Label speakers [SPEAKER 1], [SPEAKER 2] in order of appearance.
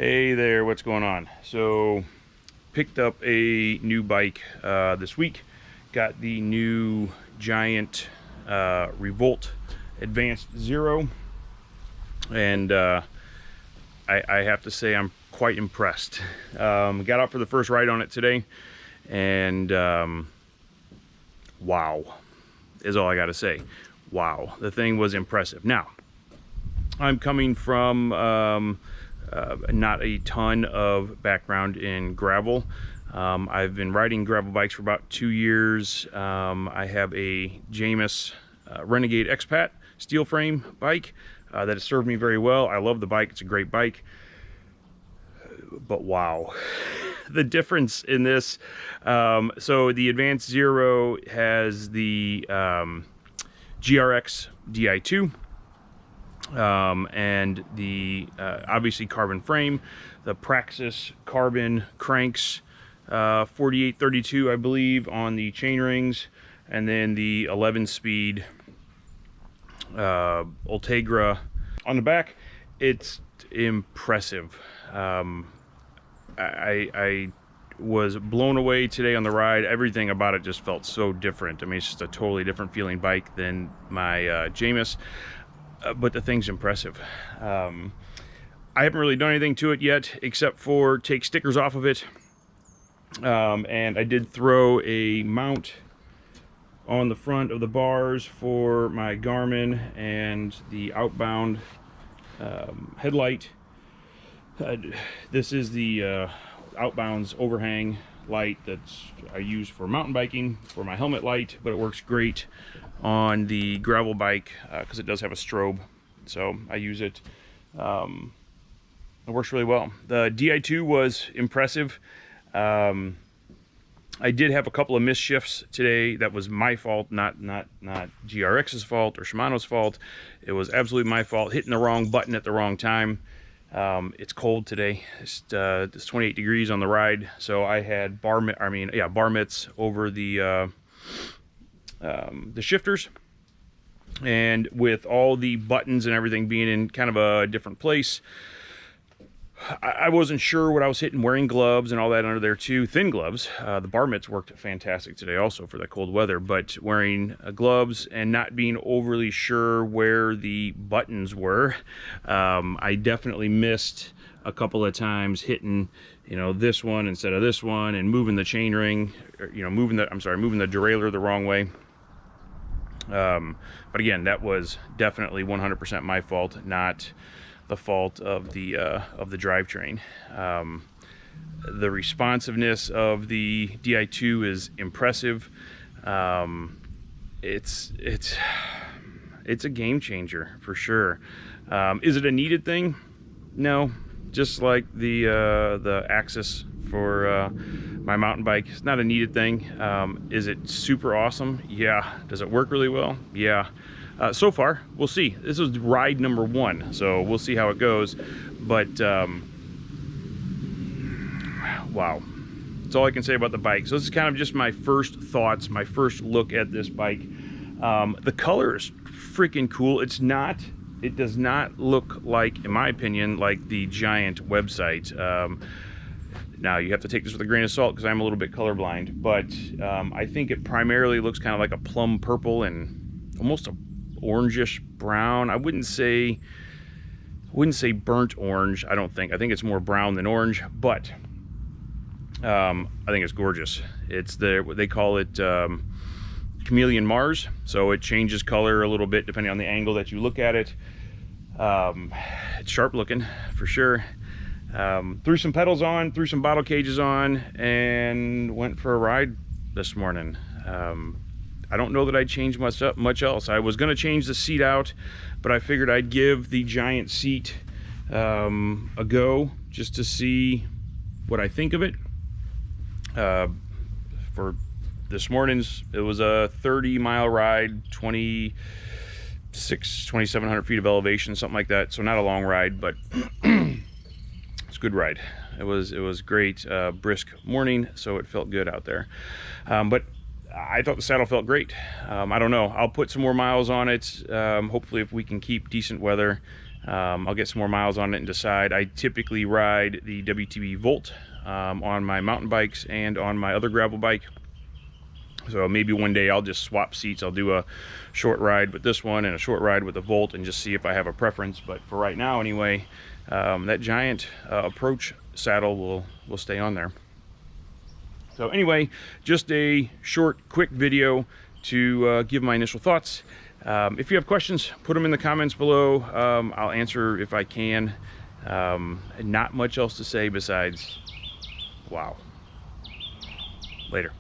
[SPEAKER 1] Hey there, what's going on? So, picked up a new bike this week. Got the new Giant Revolt Advanced Zero, and I have to say I'm quite impressed. Got out for the first ride on it today, and wow, is all I got to say. Wow, the thing was impressive. Now, I'm coming from not a ton of background in gravel. I've been riding gravel bikes for about 2 years. I have a Jamis Renegade Expat steel frame bike that has served me very well. I love the bike, it's a great bike. But wow, the difference in this. So the Advanced Zero has the GRX Di2. And the obviously carbon frame, the Praxis carbon cranks, 4832 I believe on the chain rings, and then the 11-speed Ultegra on the back. It's impressive. I was blown away today on the ride. Everything about it just felt so different. I mean, it's just a totally different feeling bike than my Jamis. But the thing's impressive. I haven't really done anything to it yet except for take stickers off of it, and I did throw a mount on the front of the bars for my Garmin and the Outbound headlight. This is the Outbound's overhang light that I use for mountain biking for my helmet light, but it works great on the gravel bike because it does have a strobe, so I use it. It works really well. The Di2 was impressive. I did have a couple of misshifts today. That was my fault, not GRX's fault or Shimano's fault. It was absolutely my fault, hitting the wrong button at the wrong time. It's cold today. It's 28 degrees on the ride, so I had bar mitts over the shifters, and with all the buttons and everything being in kind of a different place, I wasn't sure what I was hitting. Wearing gloves and all that under there too, thin gloves. The bar mitts worked fantastic today also for that cold weather, but wearing gloves and not being overly sure where the buttons were, I definitely missed a couple of times hitting, this one instead of this one, and moving the chain ring, or, moving the derailleur the wrong way. But again, that was definitely 100% my fault, not the fault of the drivetrain. The responsiveness of the Di2 is impressive. It's a game changer for sure. Is it a needed thing? No. Just like the axis for my mountain bike, it's not a needed thing. Is it super awesome? Yeah. Does it work really well? Yeah. So far, we'll see. This is ride number 1, so we'll see how it goes. But wow, that's all I can say about the bike. So this is kind of just my first thoughts, my first look at this bike. The color is freaking cool. It does not look like, in my opinion, like the Giant website. Now, you have to take this with a grain of salt because I'm a little bit colorblind, but I think it primarily looks kind of like a plum purple and almost a orangish brown. I wouldn't say burnt orange. I think it's more brown than orange, but I think it's gorgeous. It's what they call it Chameleon Mars, so it changes color a little bit depending on the angle that you look at it. It's sharp looking for sure. Threw some pedals on, threw some bottle cages on, and went for a ride this morning. I don't know that I'd change much else. I was going to change the seat out, but I figured I'd give the Giant seat a go just to see what I think of it. For this morning's, it was a 30-mile ride, 2,700 feet of elevation, something like that. So not a long ride, but it's a good ride. It was great, brisk morning, so it felt good out there. But I thought the saddle felt great. I don't know. I'll put some more miles on it. Hopefully, if we can keep decent weather I'll get some more miles on it and decide. I typically ride the WTB Volt on my mountain bikes and on my other gravel bike. So maybe one day I'll just swap seats. I'll do a short ride with this one and a short ride with the Volt and just see if I have a preference. But for right now anyway, that Giant Approach saddle will stay on there. So anyway, just a short, quick video to give my initial thoughts. If you have questions, put them in the comments below. I'll answer if I can. Not much else to say besides, wow. Later.